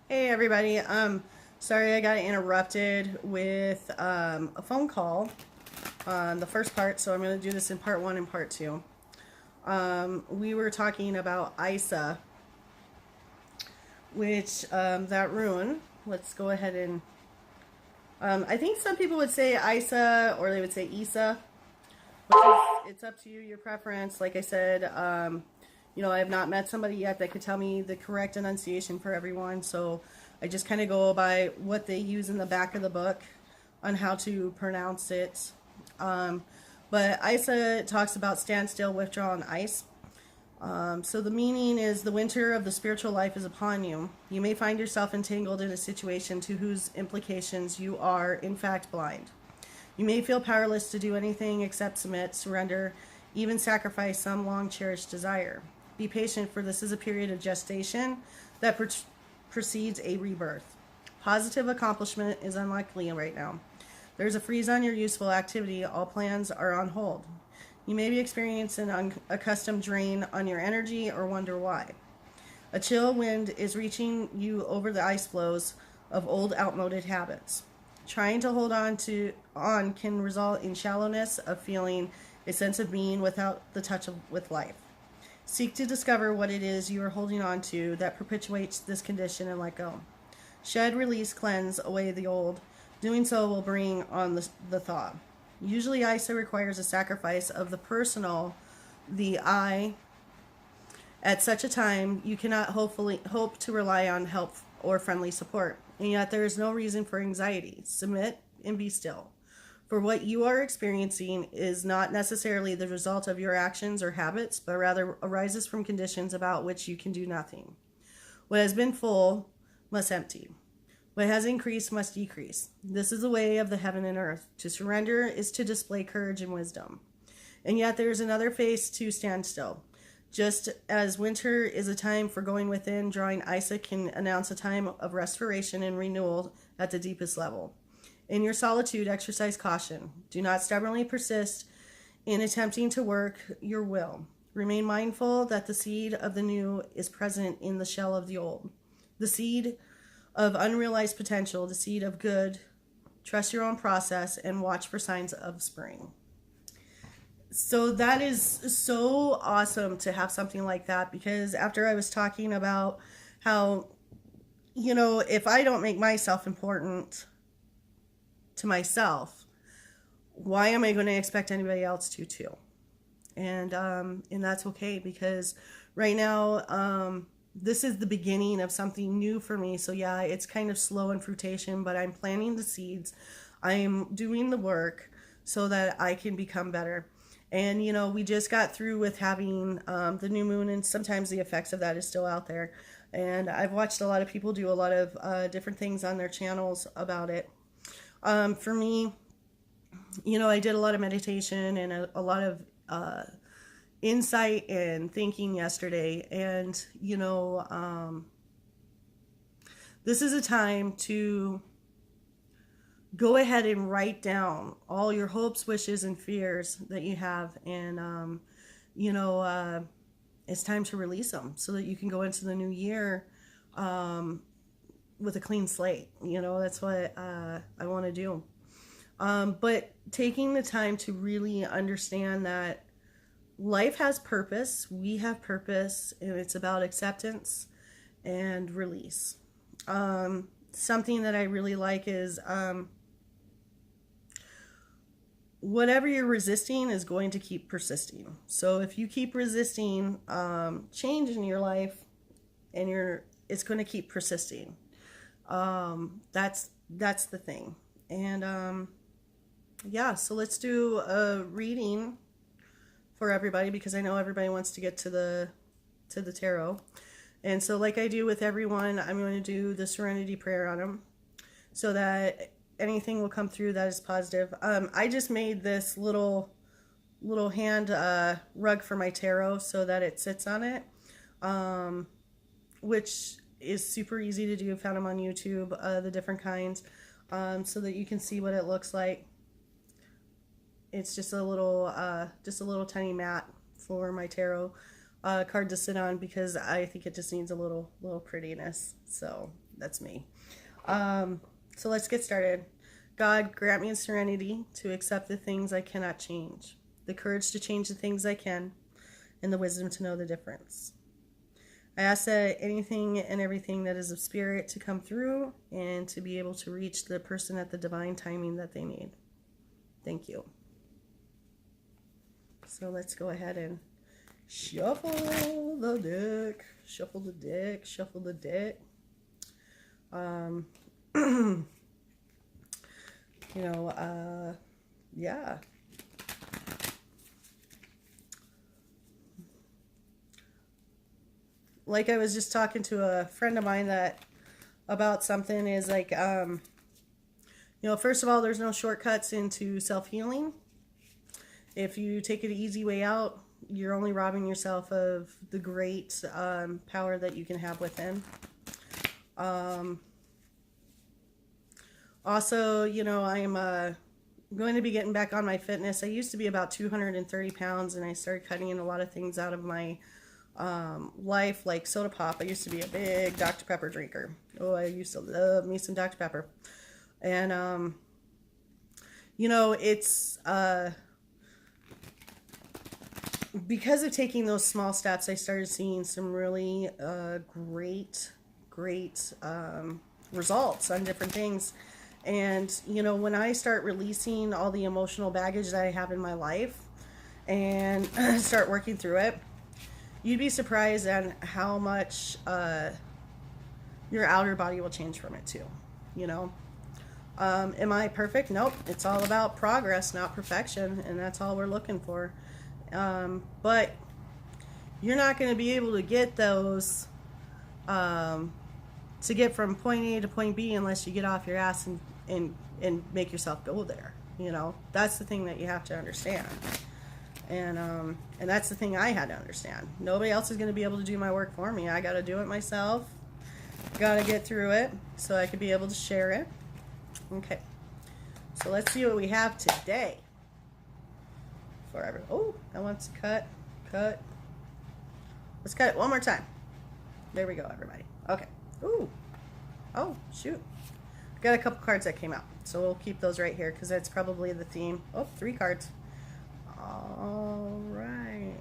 Hey everybody. Sorry I got interrupted with a phone call on the first part, so I'm going to do this in part one and part two. We were talking about Isa, which that rune. Let's go ahead and. I think some people would say Isa or they would say Isa, which is it's up to you, your preference. Like I said, I have not met somebody yet that could tell me the correct enunciation for everyone, so I just kind of go by what they use in the back of the book on how to pronounce it. But Isa talks about stand still, withdraw, and ice. So the meaning is the winter of the spiritual life is upon you. You may find yourself entangled in a situation to whose implications you are, in fact, blind. You may feel powerless to do anything except submit, surrender, even sacrifice some long cherished desire. Be patient, for this is a period of gestation that precedes a rebirth. Positive accomplishment is unlikely right now. There's a freeze on your useful activity. All plans are on hold. You may be experiencing an unaccustomed drain on your energy or wonder why. A chill wind is reaching you over the ice floes of old outmoded habits. Trying to hold on can result in shallowness of feeling, a sense of being without the touch with life. Seek to discover what it is you are holding on to that perpetuates this condition and let go. Shed, release, cleanse away the old. Doing so will bring on the thaw. Usually Isa requires a sacrifice of the personal, the I. At such a time, you cannot hope to rely on help or friendly support, and yet there is no reason for anxiety. Submit and be still. For what you are experiencing is not necessarily the result of your actions or habits, but rather arises from conditions about which you can do nothing. What has been full must empty. What has increased must decrease. This is the way of the heaven and earth. To surrender is to display courage and wisdom. And yet there is another face to stand still. Just as winter is a time for going within, drawing Isa can announce a time of restoration and renewal at the deepest level. In your solitude, exercise caution. Do not stubbornly persist in attempting to work your will. Remain mindful that the seed of the new is present in the shell of the old. The seed of unrealized potential, the seed of good. Trust your own process and watch for signs of spring. So that is so awesome to have something like that, because after I was talking about how, if I don't make myself important to myself, why am I going to expect anybody else to too? And that's okay, because right now this is the beginning of something new for me. So yeah, it's kind of slow in fruition, but I'm planting the seeds. I'm doing the work so that I can become better. And we just got through with having the new moon, and sometimes the effects of that is still out there. And I've watched a lot of people do a lot of different things on their channels about it. For me, I did a lot of meditation and a lot of insight and thinking yesterday. And, this is a time to go ahead and write down all your hopes, wishes, and fears that you have. And, it's time to release them so that you can go into the new year with a clean slate. That's what I want to do. But taking the time to really understand that life has purpose, we have purpose, and it's about acceptance and release. Something that I really like is whatever you're resisting is going to keep persisting. So if you keep resisting change in your life, it's going to keep persisting. That's the thing. And yeah, so let's do a reading for everybody, because I know everybody wants to get to the tarot. And so, like I do with everyone, I'm going to do the serenity prayer on them so that anything will come through that is positive. I just made this little hand rug for my tarot so that it sits on it, which is super easy to do. Found them on YouTube, the different kinds, so that you can see what it looks like. It's just a little tiny mat for my tarot card to sit on, because I think it just needs a little prettiness. So That's me. So let's get started. God, grant me the serenity to accept the things I cannot change, the courage to change the things I can, and the wisdom to know the difference. I ask that anything and everything that is of spirit to come through and to be able to reach the person at the divine timing that they need. Thank you. So let's go ahead and shuffle the deck. Shuffle the deck. Shuffle the deck. Yeah. Like I was just talking to a friend of mine that about something is like, first of all, there's no shortcuts into self-healing. If you take an easy way out, you're only robbing yourself of the great power that you can have within. Also, I am going to be getting back on my fitness. I used to be about 230 pounds, and I started cutting in a lot of things out of my life, like soda pop. I used to be a big Dr. Pepper drinker. Oh, I used to love me some Dr. Pepper. And, it's because of taking those small steps, I started seeing some really great results on different things. And, when I start releasing all the emotional baggage that I have in my life and start working through it, you'd be surprised at how much your outer body will change from it too, Am I perfect? Nope. It's all about progress, not perfection, and that's all we're looking for. But you're not going to be able to get those, to get from point A to point B unless you get off your ass and make yourself go there. That's the thing that you have to understand. And that's the thing I had to understand. Nobody else is going to be able to do my work for me. I got to do it myself. Got to get through it so I could be able to share it. Okay. So let's see what we have today. Oh, that wants to cut. Let's cut it one more time. There we go, everybody. Okay. Ooh. Oh, shoot. Got a couple cards that came out. So we'll keep those right here because that's probably the theme. Oh, 3 cards. All right.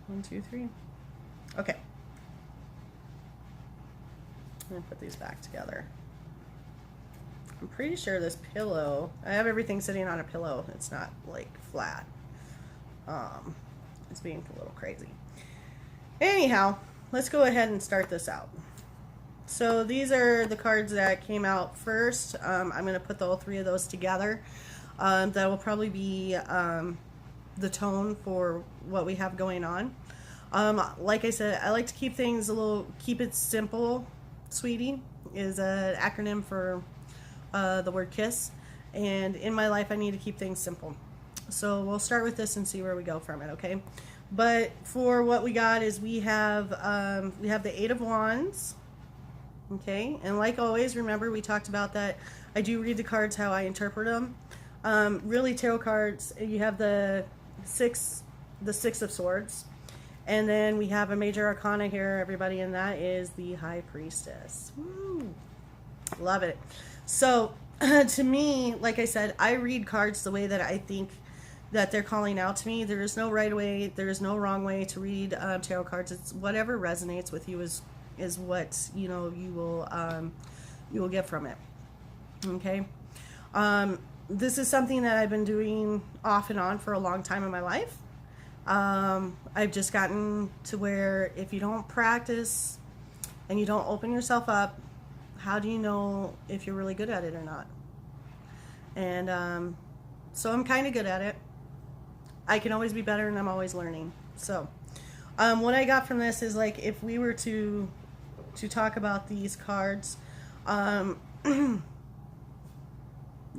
1, 2, 3. Okay. I'm going to put these back together. I'm pretty sure this pillow, I have everything sitting on a pillow. It's not like flat. It's being a little crazy. Anyhow, let's go ahead and start this out. So these are the cards that came out first. I'm going to put all 3 of those together. That will probably be the tone for what we have going on. Like I said, I like to keep things keep it simple. Sweetie is an acronym for the word KISS. And in my life, I need to keep things simple. So we'll start with this and see where we go from it, okay? But for what we got is we have the 8 of Wands. Okay, and like always, remember we talked about that. I do read the cards how I interpret them. Really, tarot cards. You have the six of Swords, and then we have a major arcana here, everybody, and that is the High Priestess. Woo. Love it. So, to me, like I said, I read cards the way that I think that they're calling out to me. There is no right way. There is no wrong way to read tarot cards. It's whatever resonates with you is what you will get from it. Okay. This is something that I've been doing off and on for a long time in my life. I've just gotten to where if you don't practice and you don't open yourself up, how do you know if you're really good at it or not? And so I'm kind of good at it. I can always be better, and I'm always learning. So what I got from this is, like, if we were to talk about these cards,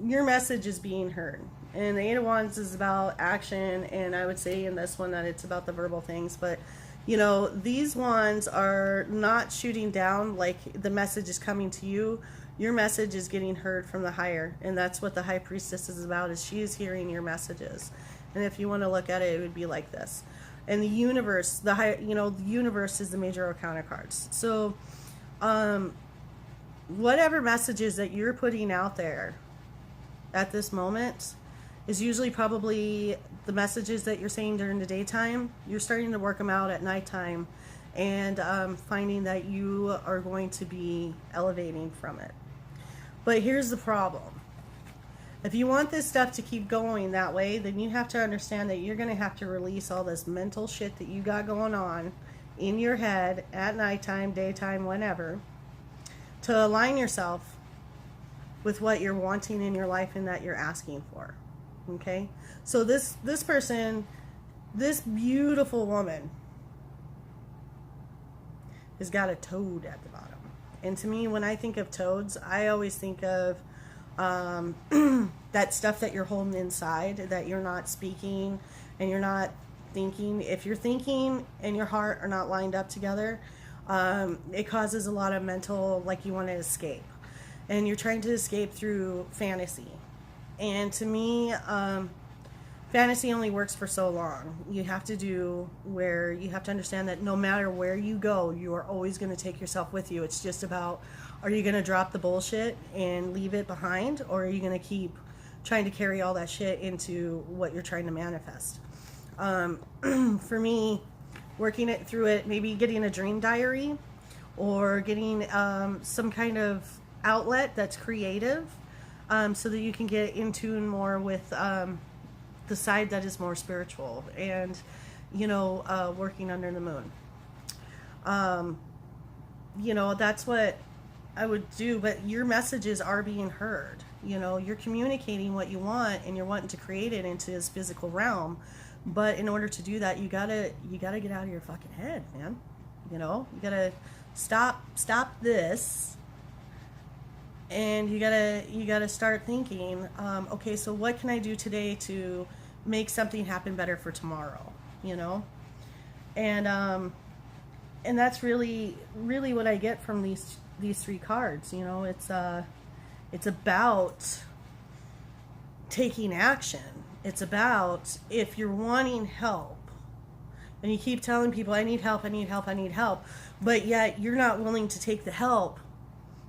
your message is being heard. And the 8 of Wands is about action, and I would say in this one that it's about the verbal things. But, these wands are not shooting down like the message is coming to you. Your message is getting heard from the higher, and that's what the High Priestess is about, is she is hearing your messages. And if you want to look at it, it would be like this. And the universe, the universe is the major arcana cards. So Whatever messages that you're putting out there at this moment is usually probably the messages that you're saying during the daytime. You're starting to work them out at nighttime, and finding that you are going to be elevating from it. But here's the problem. If you want this stuff to keep going that way, then you have to understand that you're going to have to release all this mental shit that you got going on in your head at nighttime, daytime, whenever, to align yourself with what you're wanting in your life and that you're asking for. Okay? So this person, this beautiful woman, has got a toad at the bottom. And to me, when I think of toads, I always think of that stuff that you're holding inside, that you're not speaking and you're not thinking. If your thinking and your heart are not lined up together, it causes a lot of mental, like you want to escape. And you're trying to escape through fantasy. And to me, fantasy only works for so long. You have to understand that no matter where you go, you are always going to take yourself with you. It's just about, are you going to drop the bullshit and leave it behind, or are you going to keep trying to carry all that shit into what you're trying to manifest? For me, working it through it, maybe getting a dream diary or getting some kind of outlet that's creative, so that you can get in tune more with the side that is more spiritual and, working under the moon. That's what I would do, but your messages are being heard. You're communicating what you want and you're wanting to create it into this physical realm. But in order to do that, you gotta get out of your fucking head, man. You gotta stop this, and you gotta start thinking, okay, so what can I do today to make something happen better for tomorrow? And that's really what I get from these three cards. It's about taking action. It's about, if you're wanting help and you keep telling people, I need help, but yet you're not willing to take the help,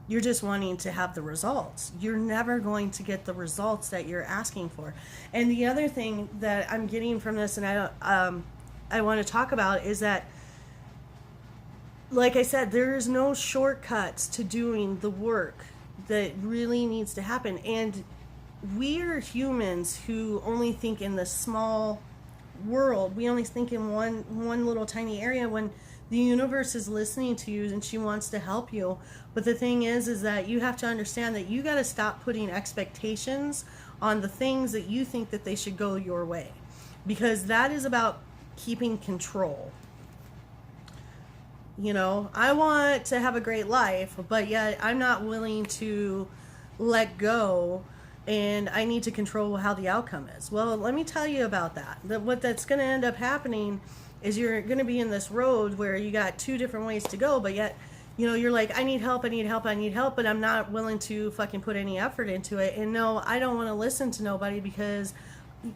you're just wanting to have the results. You're never going to get the results that you're asking for. And the other thing that I'm getting from this, and I want to talk about, is that, like I said, there's no shortcuts to doing the work that really needs to happen. And we're humans who only think in the small world. We only think in one little tiny area, when the universe is listening to you and she wants to help you. But the thing is that you have to understand that you got to stop putting expectations on the things that you think that they should go your way, because that is about keeping control. I want to have a great life, but yet I'm not willing to let go, and I need to control how the outcome is. Well, let me tell you about that. What that's going to end up happening is you're going to be in this road where you got two different ways to go, but yet, you're like, I need help, but I'm not willing to fucking put any effort into it. And no, I don't want to listen to nobody, because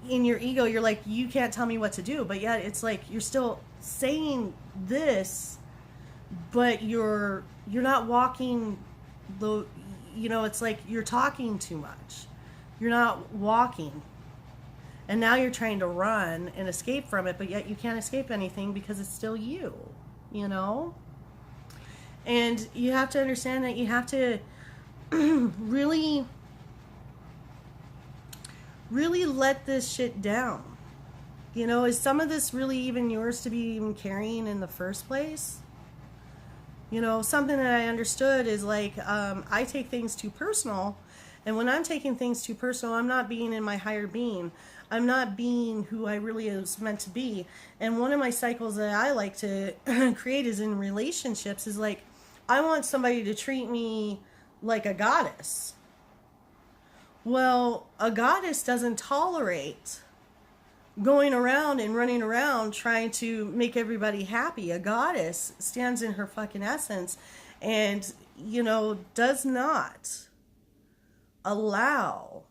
in your ego, you're like, you can't tell me what to do. But yet it's like, you're still saying this, but you're not walking it's like you're talking too much. You're not walking. And now you're trying to run and escape from it, but yet you can't escape anything because it's still you, And you have to understand that you have to really let this shit down. Is some of this really even yours to be even carrying in the first place? Something that I understood is like, I take things too personal. And when I'm taking things too personal, I'm not being in my higher being. I'm not being who I really is meant to be. And one of my cycles that I like to create is in relationships, is like, I want somebody to treat me like a goddess. Well, a goddess doesn't tolerate going around and running around trying to make everybody happy. A goddess stands in her fucking essence and, does not allow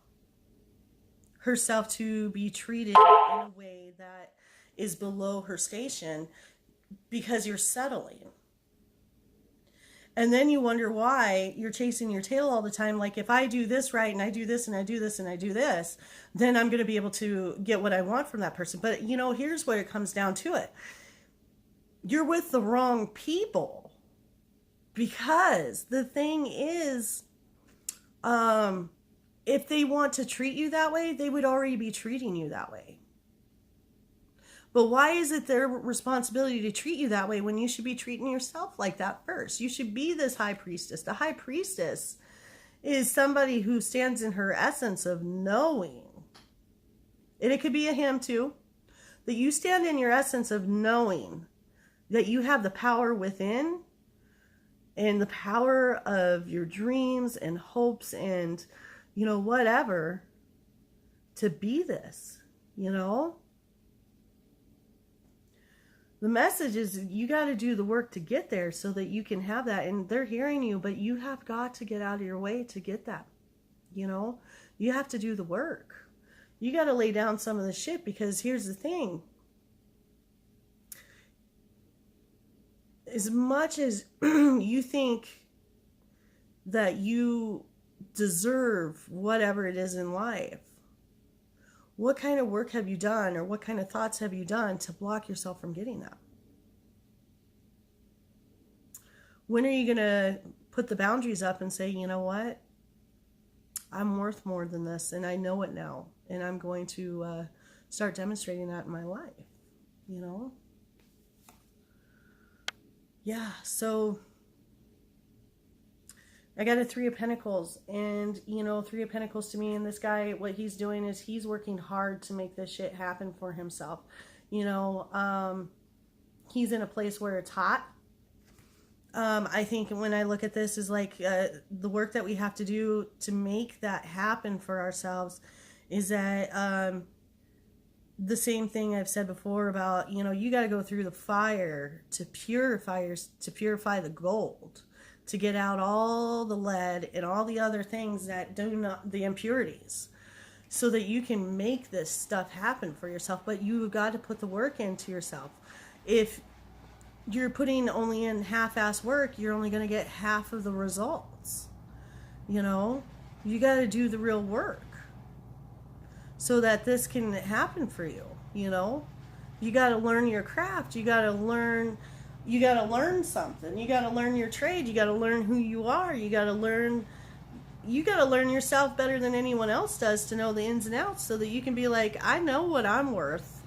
herself to be treated in a way that is below her station, because you're settling. And then you wonder why you're chasing your tail all the time. Like, if I do this right and I do this and I do this and I do this, then I'm going to be able to get what I want from that person. But, you know, here's where it comes down to it. You're with the wrong people. Because the thing is, if they want to treat you that way, they would already be treating you that way. But why is it their responsibility to treat you that way when you should be treating yourself like that first? You should be this high priestess. The high priestess is somebody who stands in her essence of knowing. And it could be a him too. That you stand in your essence of knowing that you have the power within and the power of your dreams and hopes and, you know, whatever, to be this, you know? The message is you got to do the work to get there so that you can have that. And they're hearing you, but you have got to get out of your way to get that. You know, you have to do the work. You got to lay down some of the shit, because here's the thing. As much as you think that you deserve whatever it is in life, what kind of work have you done, or what kind of thoughts have you done to block yourself from getting that? When are you going to put the boundaries up and say, you know what? I'm worth more than this, and I know it now, and I'm going to start demonstrating that in my life, you know? Yeah, so I got a Three of Pentacles, and, you know, Three of Pentacles to me, and this guy, what he's doing is he's working hard to make this shit happen for himself. You know, he's in a place where it's hot. I think when I look at this is like the work that we have to do to make that happen for ourselves is that the same thing I've said before about, you know, you got to go through the fire to purify the gold, to get out all the lead and all the other things that do not, the impurities, so that you can make this stuff happen for yourself. But you've got to put the work into yourself. If you're putting only in half-ass work, you're only going to get half of the results. You know, you got to do the real work so that this can happen for you. You know, you got to learn your craft. You got to learn something. You got to learn your trade. You got to learn who you are. You got to learn yourself better than anyone else does, to know the ins and outs, so that you can be like, I know what I'm worth.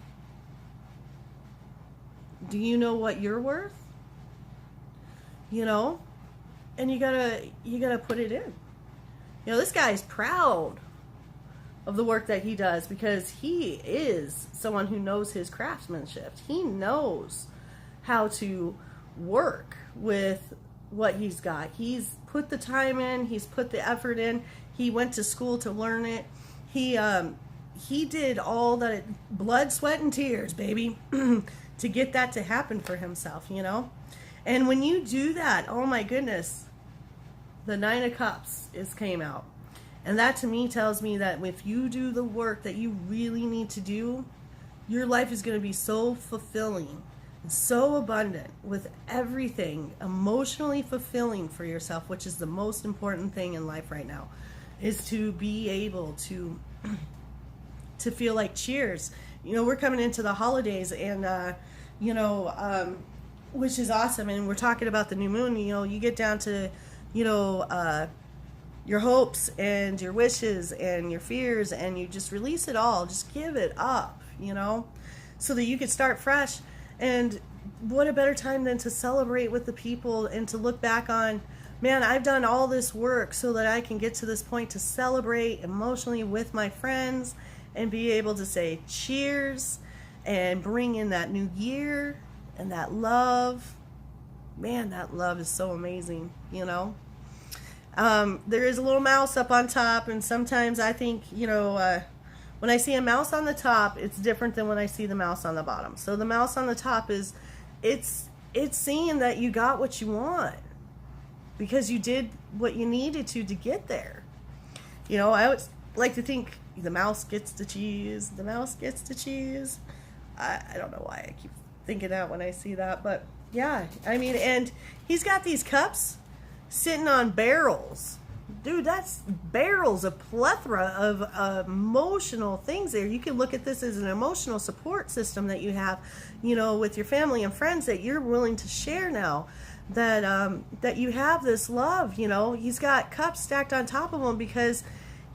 Do you know what you're worth? You know? And you gotta put it in. You know, this guy is proud of the work that he does, because he is someone who knows his craftsmanship. He knows how to work with what he's got. He's put the time in, he's put the effort in, he went to school to learn it. He did all that, blood, sweat, and tears, baby, to get that to happen for himself, you know? And when you do that, oh my goodness, the Nine of Cups came out. And that to me tells me that if you do the work that you really need to do, your life is going to be so fulfilling and so abundant with everything, emotionally fulfilling for yourself, which is the most important thing in life right now, is to be able to feel like cheers. You know, we're coming into the holidays, and which is awesome. And we're talking about the new moon. You know, you get down to, you know, your hopes and your wishes and your fears, and you just release it all. Just give it up, you know, so that you could start fresh. And what a better time than to celebrate with the people and to look back on, man, I've done all this work so that I can get to this point to celebrate emotionally with my friends and be able to say cheers and bring in that new year and that love. Man, that love is so amazing, you know. There is a little mouse up on top, and sometimes I think, you know, when I see a mouse on the top, it's different than when I see the mouse on the bottom. So the mouse on the top is, it's seeing that you got what you want because you did what you needed to get there. You know, I always like to think the mouse gets the cheese, the mouse gets the cheese. I don't know why I keep thinking that when I see that, but yeah, I mean, and he's got these cups sitting on barrels. Dude, that's barrels, a plethora of emotional things there. You can look at this as an emotional support system that you have, you know, with your family and friends that you're willing to share now. That you have this love, you know. He's got cups stacked on top of him because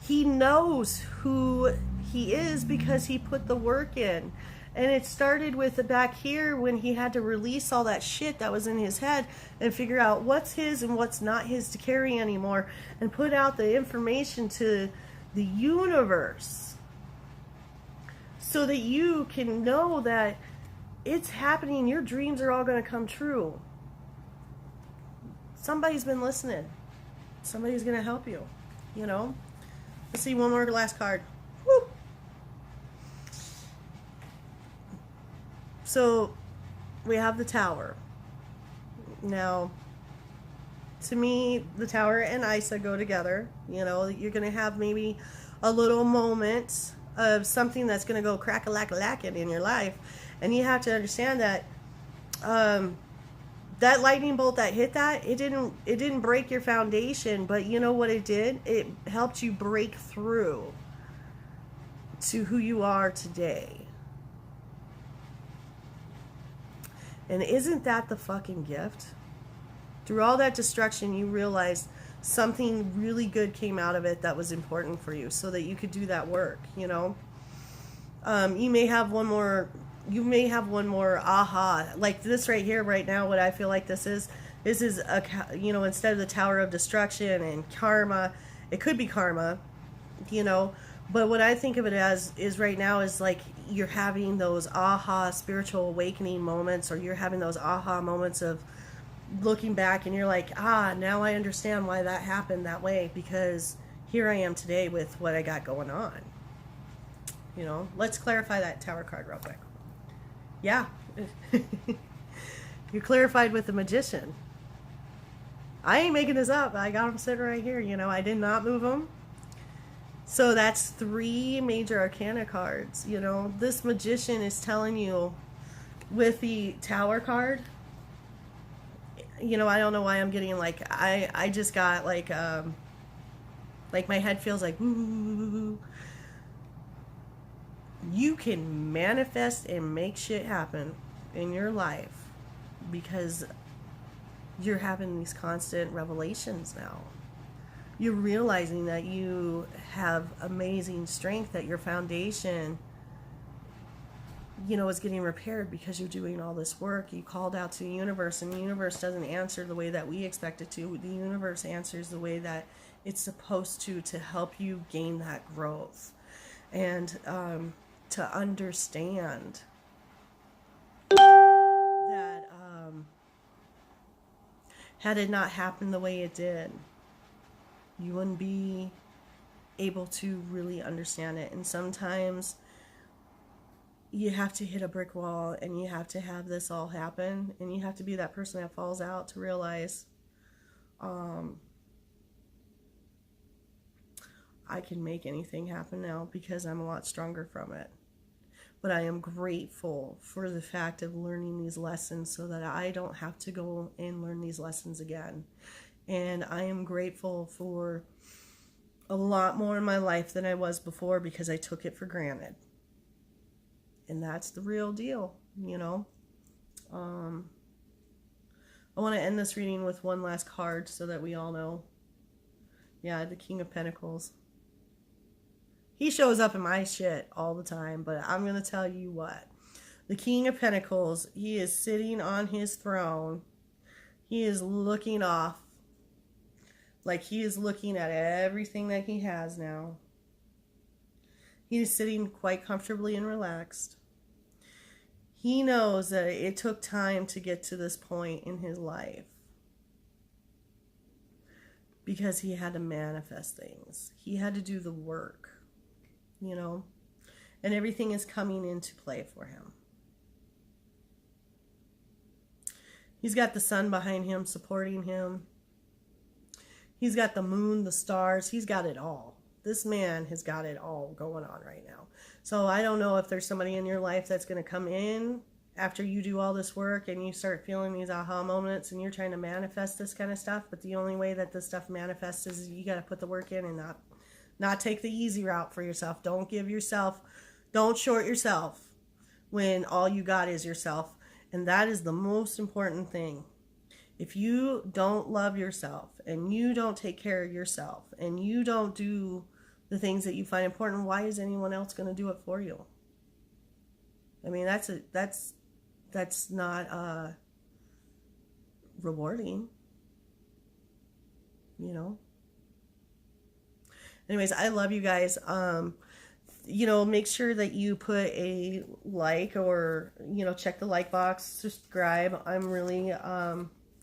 he knows who he is because he put the work in. And it started with back here when he had to release all that shit that was in his head and figure out what's his and what's not his to carry anymore and put out the information to the universe so that you can know that it's happening. Your dreams are all going to come true. Somebody's been listening. Somebody's going to help you, you know. Let's see one more last card. Woo! So we have the Tower. Now, to me, the Tower and Isa go together. You know, you're going to have maybe a little moment of something that's going to go crack-a-lack-a-lackin' in your life. And you have to understand that that lightning bolt that hit that, it didn't break your foundation, but you know what it did? It helped you break through to who you are today. And isn't that the fucking gift? Through all that destruction, you realized something really good came out of it that was important for you so that you could do that work, you know? You may have one more aha. Like this right here, right now, what I feel like this is a, you know, instead of the Tower of Destruction and karma, it could be karma, you know? But what I think of it as is right now is like you're having those aha spiritual awakening moments, or you're having those aha moments of looking back and you're like, now I understand why that happened that way, because here I am today with what I got going on. You know, let's clarify that Tower card real quick. Yeah. You're clarified with the Magician. I ain't making this up. I got him sitting right here. You know, I did not move him. So that's 3 major arcana cards. You know, this Magician is telling you with the Tower card, you know, I don't know why I'm getting like, I just got like my head feels like, ooh. You can manifest and make shit happen in your life because you're having these constant revelations now. You're realizing that you have amazing strength, that your foundation, you know, is getting repaired because you're doing all this work. You called out to the universe, and the universe doesn't answer the way that we expect it to. The universe answers the way that it's supposed to help you gain that growth. And to understand that had it not happened the way it did, you wouldn't be able to really understand it. And sometimes you have to hit a brick wall and you have to have this all happen, and you have to be that person that falls out to realize I can make anything happen now because I'm a lot stronger from it. But I am grateful for the fact of learning these lessons so that I don't have to go and learn these lessons again. And I am grateful for a lot more in my life than I was before because I took it for granted. And that's the real deal, you know. I want to end this reading with one last card so that we all know. Yeah, the King of Pentacles. He shows up in my shit all the time, but I'm going to tell you what. The King of Pentacles, he is sitting on his throne. He is looking off. Like he is looking at everything that he has now. He is sitting quite comfortably and relaxed. He knows that it took time to get to this point in his life because he had to manifest things. He had to do the work, you know, and everything is coming into play for him. He's got the sun behind him, supporting him. He's got the moon, the stars. He's got it all. This man has got it all going on right now. So I don't know if there's somebody in your life that's going to come in after you do all this work and you start feeling these aha moments and you're trying to manifest this kind of stuff, but the only way that this stuff manifests is you got to put the work in and not take the easy route for yourself. Don't short yourself when all you got is yourself. And that is the most important thing. If you don't love yourself and you don't take care of yourself and you don't do the things that you find important, why is anyone else going to do it for you? I mean, that's not rewarding, you know. Anyways, I love you guys. Make sure that you put a like, or check the like box, subscribe. I'm really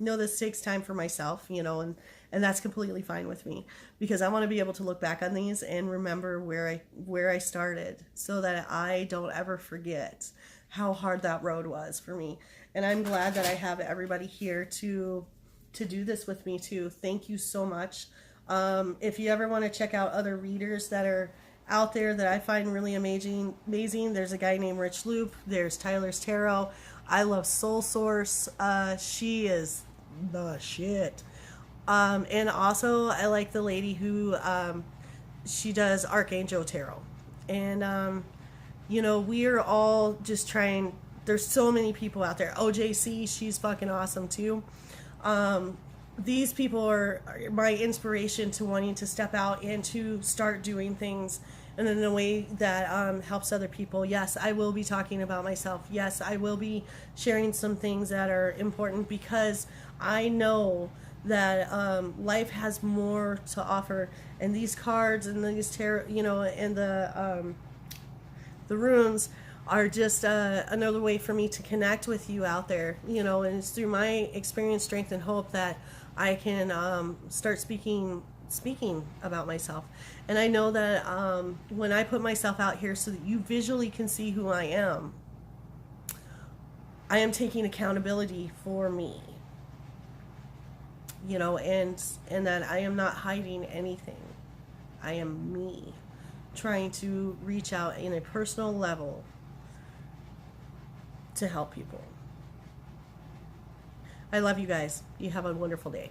know this takes time for myself, and that's completely fine with me, because I want to be able to look back on these and remember where I started, so that I don't ever forget how hard that road was for me. And I'm glad that I have everybody here to do this with me too. Thank you so much. If you ever want to check out other readers that are out there that I find really amazing, there's a guy named Rich Loop. There's Tyler's Tarot. I love Soul Source. She is the shit. And also I like the lady who she does Archangel Tarot. And we are all just trying. There's so many people out there. OJC, she's fucking awesome too. These people are my inspiration to wanting to step out and to start doing things and in a way that helps other people. Yes, I will be talking about myself. Yes, I will be sharing some things that are important, because I know that life has more to offer, and these cards and these tarot, and the runes are just another way for me to connect with you out there, and it's through my experience, strength, and hope that I can start speaking about myself. And I know that when I put myself out here so that you visually can see who I am taking accountability for me, and that I am not hiding anything. I am me, trying to reach out in a personal level to help people. I love you guys. You have a wonderful day.